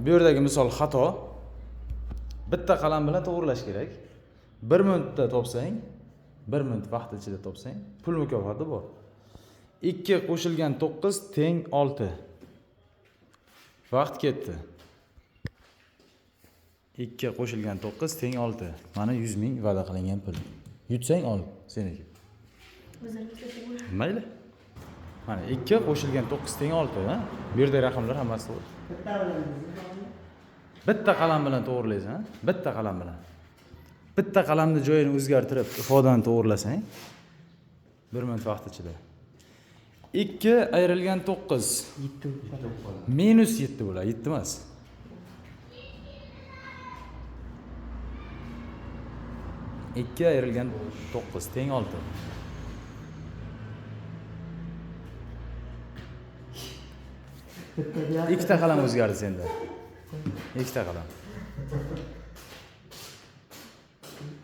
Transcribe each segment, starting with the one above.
bu yerdagi misol xato. Bitta qalam bilan to'g'rilash kerak. 1 minutda topsang, 1 minut vaqt ichida topsang, pul mukofoti bor. 2 qo'shilgan 9 teng 6. Vaqt ketdi. 2 qo'shilgan 9 teng 6. Mana 100 ming va'da qilingan pul. Yutsang ol, seniki. Mayli. Mana 2 qo'shilgan 9 teng 6, ha? Bu yerda raqamlar hammasi to'g'ri. Bitta qalam bilan to'g'rilaysan, ha? Bitta qalam bilan. Bitta qalamni joyini o'zgartirib, ifodani to'g'rilasang, 1 minut vaqt ichida. 2 ayrilgan 9 minus 7 bo'ladi, 7 emas. 2 ayrilgan 9 teng 6. Ikkita qalam o'zgardi senda. Ikkita qalam.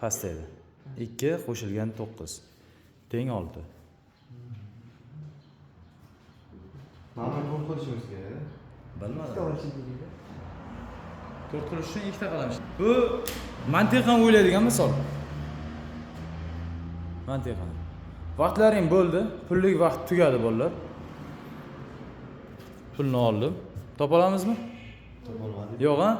Pastaydi. 2 qo'shilgan 9 teng 6. Mana bu qo'shishimiz kerak. Bilmadim. 4 qilish uchun ikkita qalam. Bu mantiqan o'ylaydigan misol. Mantiqan. Vaqtlaring bo'ldi, pullik vaqt tugadi bolalar. Pulni oldim. Topa olamizmi? Topa olmadik. Yo'q, ha?